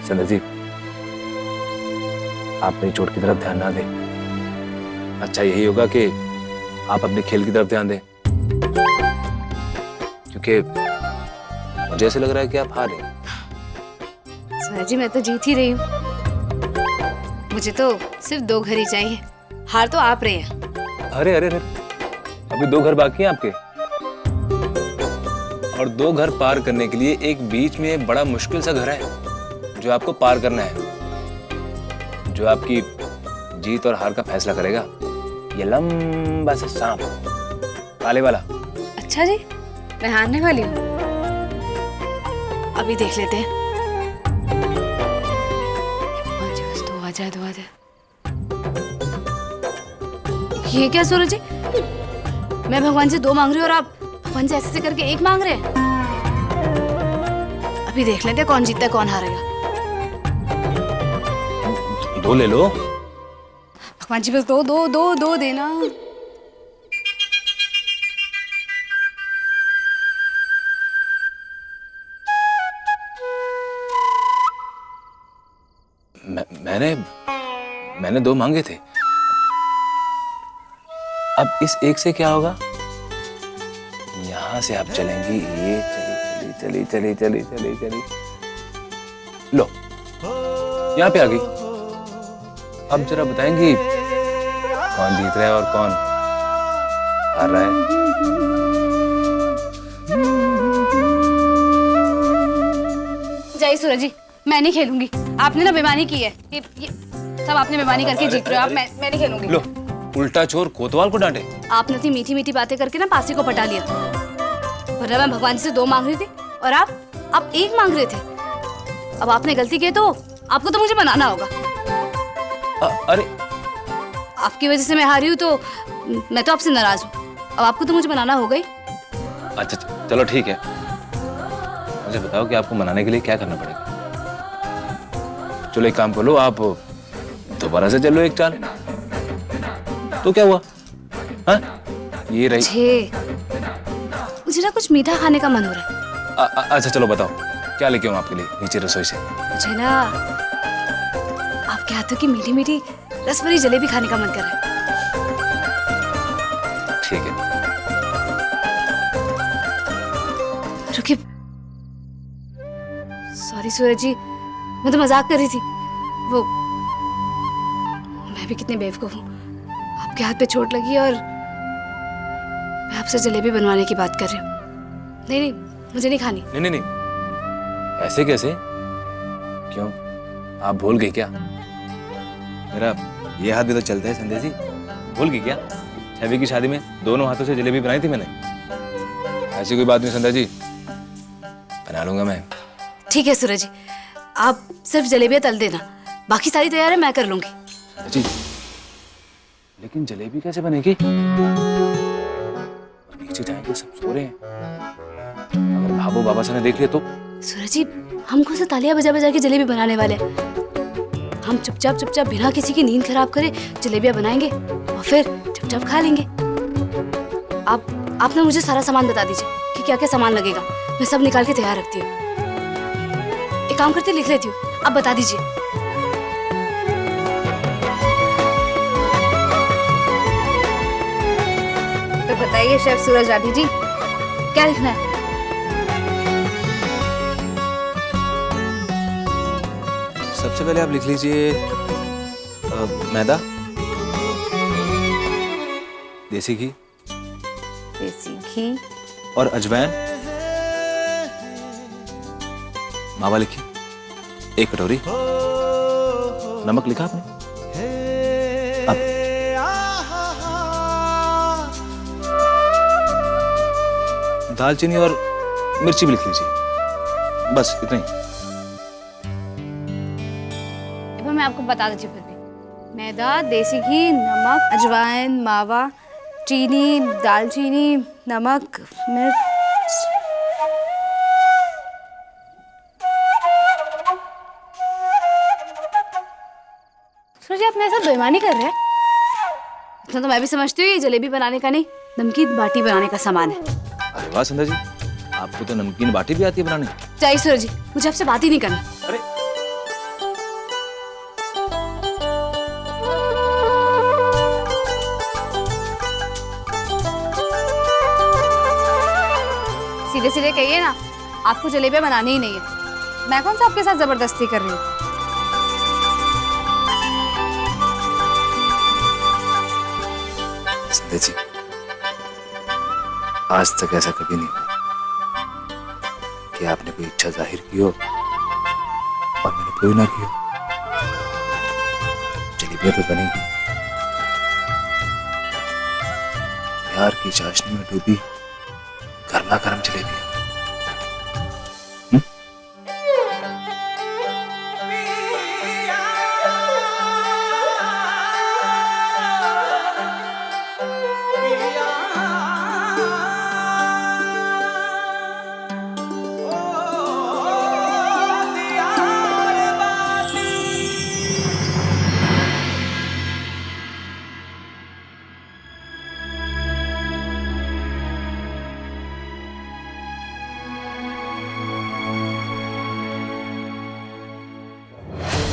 संध्या जी, आप मेरी चोट की तरफ ध्यान ना दें। अच्छा यही होगा कि आप अपने खेल की तरफ ध्यान दें, क्योंकि मुझे ऐसे लग रहा है कि आप हार रहे हैं। सर जी, मैं तो जीत ही रही हूँ। मुझे तो सिर्फ 2 घर ही चाहिए, हार तो आप रहे हैं। अरे अरे अरे, अभी 2 घर बाकी हैं आपके, और 2 घर पार करने के लिए एक बीच में एक बड़ा मुश्किल सा घर है जो आपको पार करना है, जो आपकी जीत और हार का फैसला करेगा। ये लंबा सा सांप, काले वाला। अच्छा जी, मैं हारने वाली हूँ। अभी देख लेते हैं। भगवान जी, बस 2 आ जाए, 2 आ जाए। ये क्या सूरज जी, मैं भगवान से 2 मांग रही हूँ और आप भगवान से ऐसे करके 1 मांग रहे हैं। अभी देख लेते हैं कौन जीतता है कौन हारेगा। 2 ले लो। भगवान जी, बस 2 देना। मैंने 2 मांगे थे। अब इस 1 से क्या होगा? यहां से आप चलेंगी, ये चली। लो, यहां पे आ गई। अब जरा बताएंगी कौन जीत रहा है और कौन हार रहा है? जाइए सूरज जी, मैं नहीं खेलूंगी। आपने ना बेईमानी की है। ये सब आपने बेईमानी करके जीत रहे हो आप। मैं नहीं खेलूंगी। लो, उल्टा चोर कोतवाल को डांटे। आपने इतनी मीठी मीठी बातें करके ना पासी को पटा लिया। वरना मैं भगवान से 2 मांग रही थी और आप 1 मांग रहे थे। अब आपने गलती की तो आपको तो मुझे बनाना होगा। अरे, आपकी वजह से मैं हारी हूँ तो मैं तो आपसे नाराज हूँ। अब आपको तो मुझे बनाना होगा ही। अच्छा चलो ठीक है, मुझे बताओ कि आपको मनाने के लिए क्या करना पड़ेगा। चलो एक काम करो, आप दोबारा से चलो 1 चाल। तो क्या हुआ? हाँ, ये रही। मुझे ना कुछ मीठा खाने का मन हो रहा है। अच्छा चलो बताओ, क्या लेके आऊं आपके लिए नीचे रसोई से? मुझे ना आपके हाथों की मीठी मीठी रसभरी जलेबी खाने का मन कर रहा है। ठीक है। रुकिए, सॉरी सूरज जी, मैं तो मजाक कर रही थी। वो मैं भी कितनी बेवकूफ हूँ। आपके हाथ पे चोट लगी और मैं आपसे जलेबी बनवाने की बात कर रही हूँ। नहीं, मुझे नहीं खानी। नहीं, ऐसे कैसे? क्यों, आप भूल गई क्या? मेरा ये हाथ भी तो चलता है संध्या जी, भूल गई क्या? छवि की शादी में दोनों हाथों से जलेबी बनाई थी मैंने। ऐसी कोई बात नहीं संध्या जी, बना लूंगा मैं। ठीक है सूरज जी, आप सिर्फ जलेबियां तल देना, बाकी सारी तैयारी मैं कर लूंगी। जी, लेकिन जलेबी कैसे बनेगी? नीचे जाएंगे, सब सो रहे हैं। अगर भाभो बाबा से ने देख लिया तो? सूरज जी, हम कौन सा तालियां बजा बजा के जलेबी बनाने वाले हैं? हम चुपचाप बिना किसी की नींद खराब करे जलेबियां बनाएंगे और फिर चुपचाप खा लेंगे। आप ना मुझे सारा सामान बता दीजिए कि क्या क्या सामान लगेगा, मैं सब निकाल के तैयार रखती हूँ। एक काम करते, लिख लेती हूँ, आप बता दीजिए। तो बताइए शेफ सूरज राठी जी, क्या लिखना है? सबसे पहले आप लिख लीजिए मैदा, देसी घी और अजवाइन। मावा लिखिए 1 कटोरी। नमक लिखा आपने? अब दालचीनी और मिर्ची भी लिख लीजिए, बस इतना ही। मैं आपको बता देती हूँ फिर भी। मैदा, देसी घी, नमक, अजवाइन, मावा, चीनी, दालचीनी, नमक, मिर्च। सूरज, आप मेरे साथ बेईमानी कर रहे हैं। इतना तो मैं भी समझती हूँ ये जलेबी बनाने का नहीं, नमकीन बाटी बनाने का सामान है। अरे वाह संध्या जी, आपको तो नमकीन बाटी भी आती है बनाने? चाहिए सूरज जी, मुझे आपसे बात ही नहीं करनी। अरे सीधे सीधे कहिए ना, आपको जलेबियां बनानी ही नहीं है। मैं कौन सा आपके साथ जबरदस्ती कर रही हूँ। संध्या जी, आज तक ऐसा कभी नहीं हुआ कि आपने कोई इच्छा जाहिर की हो और मैंने पूरी ना की हो। जलेबियां तो बनेगी, प्यार की चाशनी में डूबी गर्मा गर्म जलेबियां।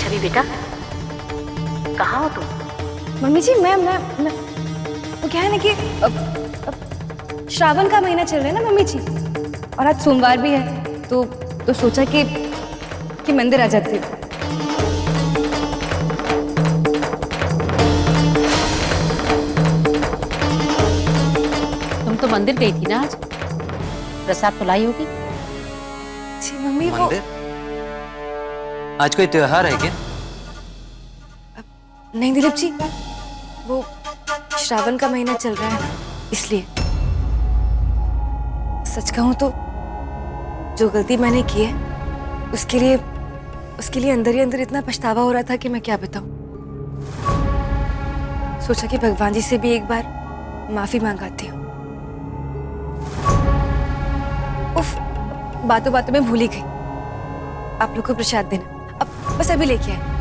छवि बेटा, कहाँ हो तुम? मम्मी जी मैं वो क्या है ना कि अब श्रावण का महीना चल रहा है ना मम्मी जी, और आज सोमवार भी है, तो सोचा कि मंदिर आ जाते हैं। तुम तो मंदिर गई थी ना आज, प्रसाद तो लाई होगी। जी मम्मी वो मंदिर? आज कोई त्योहार है क्या? नहीं दिलीप जी, वो श्रावण का महीना चल रहा है इसलिए। सच कहूं तो जो गलती मैंने की है उसके लिए अंदर ही अंदर इतना पछतावा हो रहा था कि मैं क्या बताऊं। सोचा कि भगवान जी से भी एक बार माफी मांगाती हूँ। उफ, बातों बातों में भूल ही गई। आप लोग को प्रसाद देना, अब बस अभी लेके आए।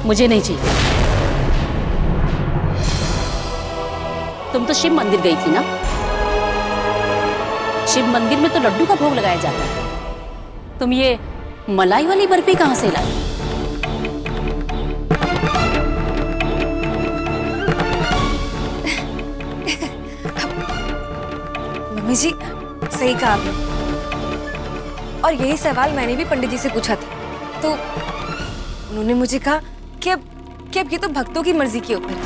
मुझे नहीं चाहिए। तुम तो शिव मंदिर गई थी ना? शिव मंदिर में तो लड्डू का भोग लगाया जाता है। तुम ये मलाई वाली बर्फी कहां से लाई? मम्मी जी सही कहा आपने, और यही सवाल मैंने भी पंडित जी से पूछा था, तो उन्होंने मुझे कहा कि अब ये तो भक्तों की मर्जी के ऊपर है।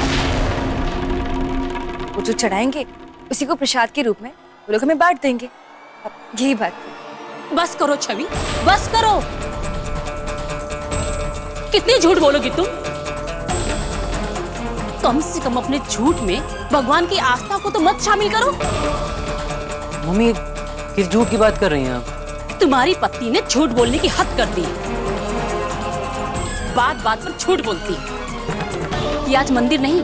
वो जो चढ़ाएंगे उसी को प्रसाद के रूप में वो लोग हमें बांट देंगे। अब यही बात है। बस करो छवि, बस करो। कितने झूठ बोलोगी तुम? कम से कम अपने झूठ में भगवान की आस्था को तो मत शामिल करो। मम्मी किस झूठ की बात कर रही हैं आप? तुम्हारी पत्नी ने झूठ बोलने की हद कर दी। बात बात पर झूठ बोलती कि आज मंदिर नहीं,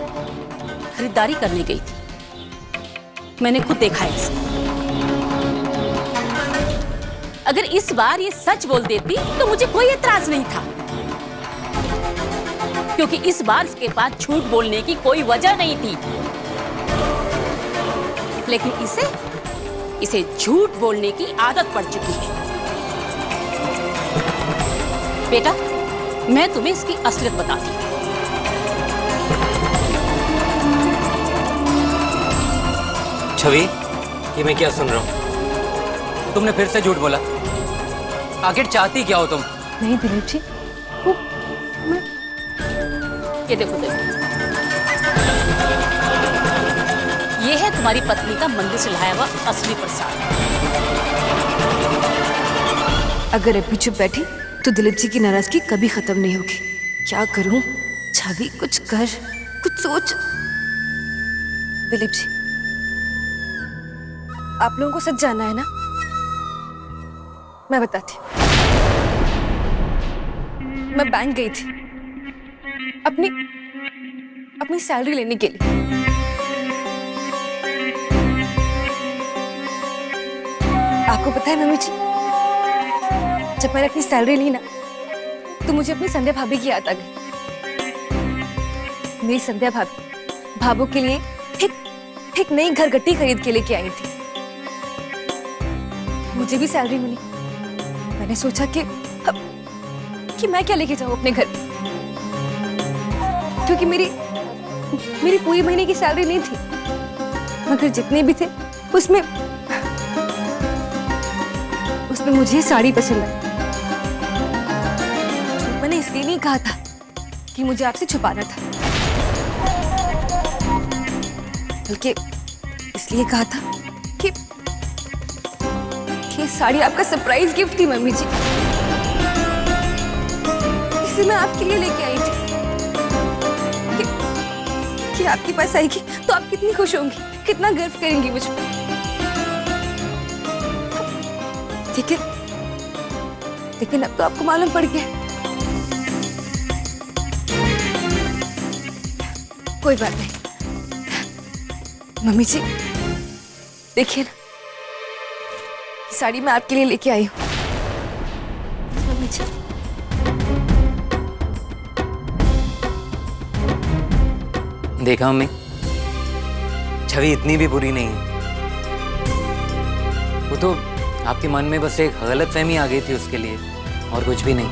खरीदारी करने गई थी। मैंने खुद देखा है इसे। अगर इस बार ये सच बोल देती तो मुझे कोई एतराज नहीं था, क्योंकि इस बार इसके पास झूठ बोलने की कोई वजह नहीं थी। लेकिन इसे झूठ बोलने की आदत पड़ चुकी है। बेटा, मैं तुम्हें इसकी असलियत बताती हूँ। छवि, ये मैं क्या सुन रहा हूँ? तुमने फिर से झूठ बोला। आखिर चाहती क्या हो तुम? नहीं दिलीप जी, वो ये देखो, ये है तुम्हारी पत्नी का मंदिर से लाया हुआ असली प्रसाद। अगर अभी चुप बैठी तो दिलीप जी की नाराजगी कभी खत्म नहीं होगी। क्या करूं? छवि कुछ कर, कुछ सोच। दिलीप जी, आप लोगों को सच जानना है ना? मैं बताती हूँ। मैं बैंक गई थी अपनी सैलरी लेने के लिए। आपको पता है मम्मी जी, जब मैंने अपनी सैलरी ली ना तो मुझे अपनी संध्या भाभी की याद आ गई। मेरी संध्या भाभी भाभू के लिए एक नई घरगट्टी खरीद के लेके आई थी। मुझे भी सैलरी मिली। मैंने सोचा कि मैं क्या लेके जाऊं अपने घर, क्योंकि मेरी पूरी महीने की सैलरी नहीं थी, मगर जितने भी थे उसमें मुझे साड़ी पसंद आई। मैंने इसलिए नहीं कहा था कि मुझे आपसे छुपाना था, बल्कि इसलिए कहा था कि ये साड़ी आपका सरप्राइज गिफ्ट थी मम्मी जी। इसे मैं आपके लिए लेके आई थी कि आपके पास आएगी तो आप कितनी खुश होंगी, कितना गर्व करेंगी मुझ पर। लेकिन अब तो आपको मालूम पड़ गया। कोई बात नहीं मम्मी जी, देखिए ना, साड़ी मैं आपके लिए लेके आई हूँ मम्मी जी। देखा मम्मी, छवि इतनी भी बुरी नहीं है। वो तो आपके मन में बस एक गलतफहमी आ गई थी उसके लिए, और कुछ भी नहीं।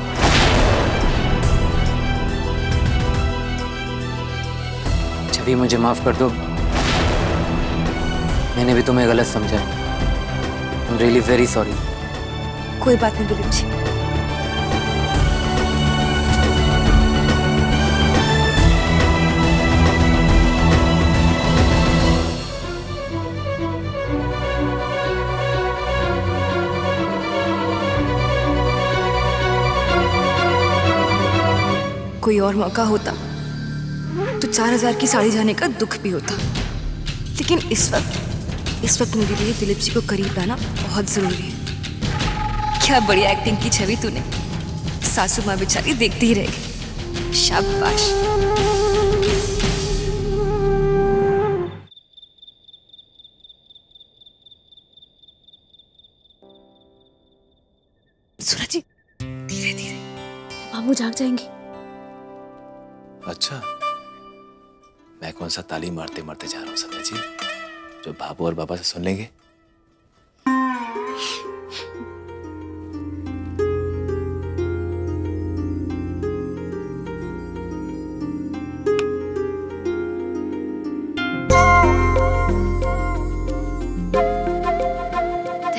छवि मुझे माफ कर दो, मैंने भी तुम्हें गलत समझा। I am really very sorry. कोई बात नहीं दिलीप जी। कोई और मौका होता तो 4000 की साड़ी जाने का दुख भी होता, लेकिन इस वक्त मेरे लिए दिलीप जी को करीब लाना बहुत जरूरी है। क्या बढ़िया एक्टिंग की छवि तूने, सासू माँ बेचारी देखती ही रह गई। शाबाश। सूरज जी, धीरे धीरे, मामू जाग जाएंगे। अच्छा, मैं कौन सा ताली मारते मारते जा रहा हूँ संध्या जी, जो बाबू और बाबा से सुन लेंगे।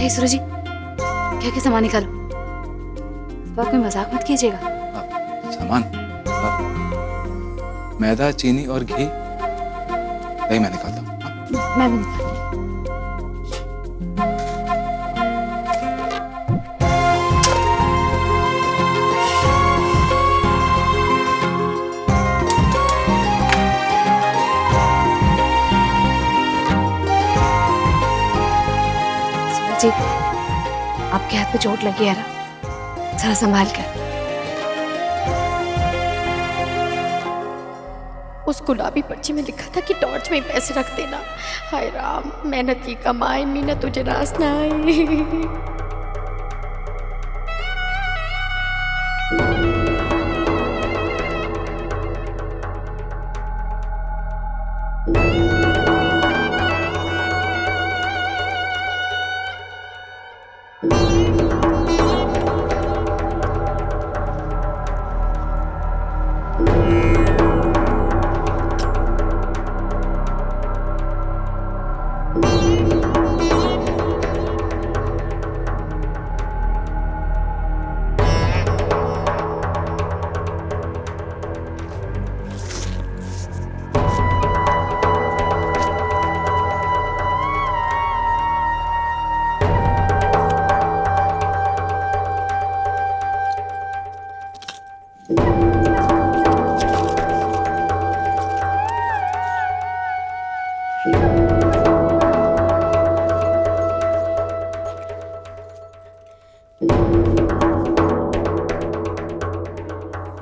सूरज जी, क्या क्या सामान निकालो। इस बात में मजाक मत कीजिएगा। सामान? मैदा, चीनी और घी, नहीं मैं निकालता हूँ। मैं भी निकालती हूँ। सूरज जी, आपके हाथ पे चोट लगी है ना, जरा संभाल कर। उस गुलाबी पर्ची में लिखा था कि टॉर्च में ही पैसे रख देना। हाय राम, मेहनत की कमाई मीना तुझे रास ना आई।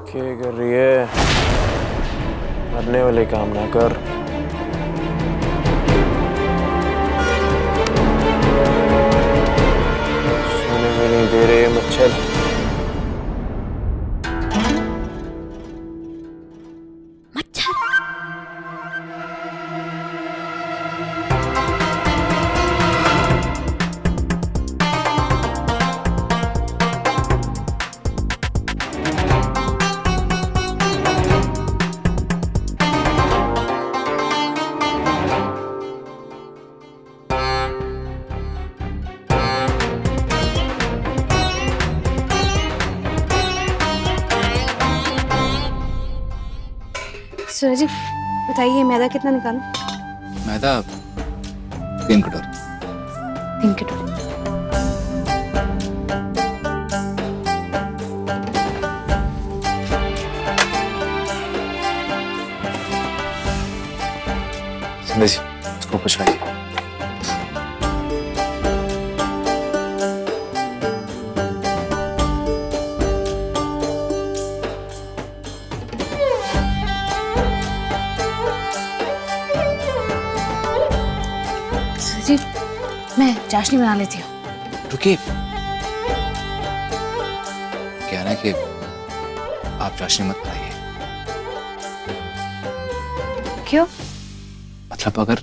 क्या कर रही है? करने वाले काम ना कर। सूरज जी बताइए मैदा कितना निकालूं? मैदा 3 कटोरी। 3 कटोरी। संदेश जी उसको पुछवाइए। सूरज जी मैं चाशनी बना लेती हूँ। रुकिए, क्या ना कि आप चाशनी मत बनाइए। क्यों? मतलब अगर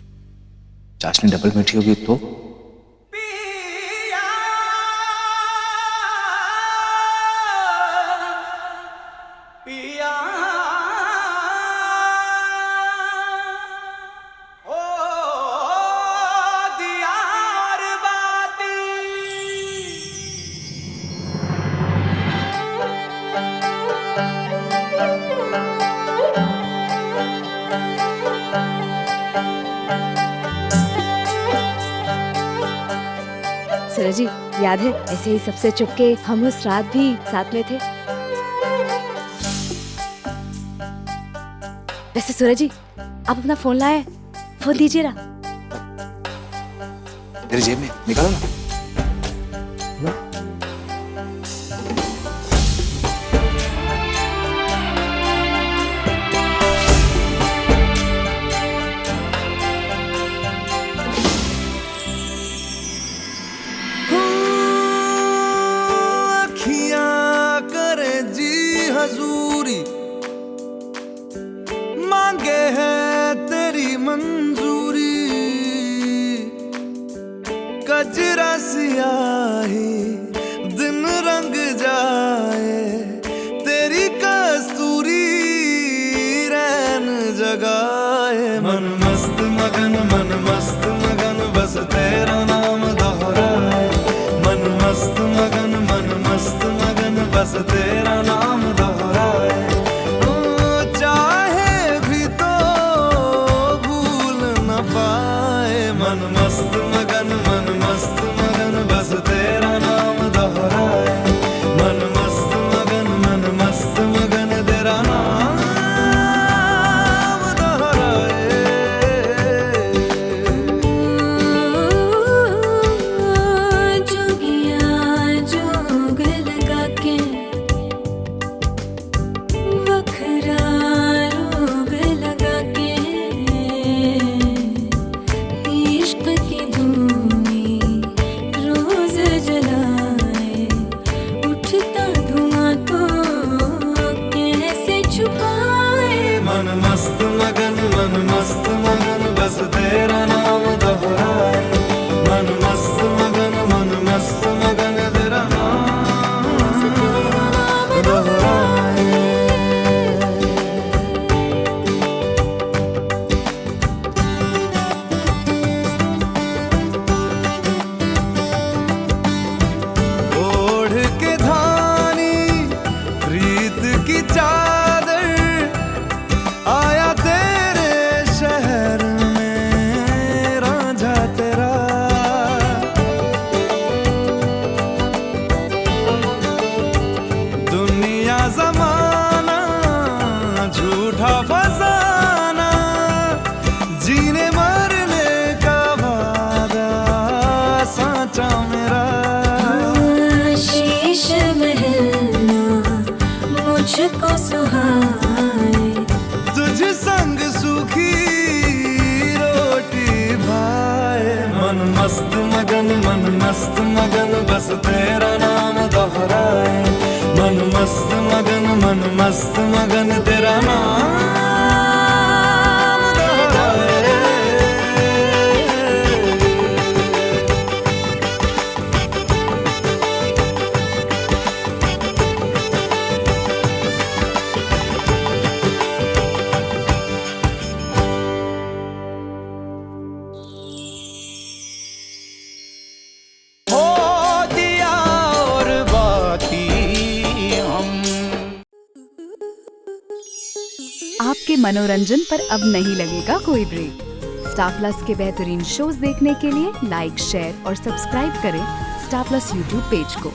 चाशनी डबल मीठी होगी तो? सूरज जी याद है ऐसे ही सबसे चुपके हम उस रात भी साथ में थे। वैसे सूरज जी आप अपना फोन लाए, फोन दीजिए ना। मेरी जेब में निकालो ना। हजूरी मांगे है तेरी मंजूरी, कजरा सियाही दिन रंग जाए, तेरी कस्तूरी रैन जगाए। मन मस्त मगन बस तेरा नाम दोहराए। मन मस्त मगन बस तेरा नाम दोहराए। चाहे भी तो भूल न पाए। मन मस्त मगन बस तेरा नाम दोहराए। मन मस्त मगन तेरा नाम दोहराए। जोगिया जोग लगा के वखरा रोग लगा के, इश्क की धूनी रोज जलाए, उठता धुआं तो कैसे छुपाए। मन मस्त मगन बस तेरा नाम दोहराए। मन मस्त मगन तेरा नाम दोहराए। ओढ़ के धानी प्रीत की चादर, आया तेरे शहर में रांझा तेरा। दुनिया जमाना झूठा फसाना, जीने मरने का वादा साचा मेरा। शीश महलना मुझको सुहाए, तुझ संग सूखी रोटी भाए। मन मस्त मगन बस तेरा नाम दोहराए। मन मस्त मगन तेरा नाम दोहराए। आपके मनोरंजन पर अब नहीं लगेगा कोई ब्रेक। स्टार प्लस के बेहतरीन शोज देखने के लिए लाइक, शेयर और सब्सक्राइब करें स्टार प्लस यूट्यूब पेज को।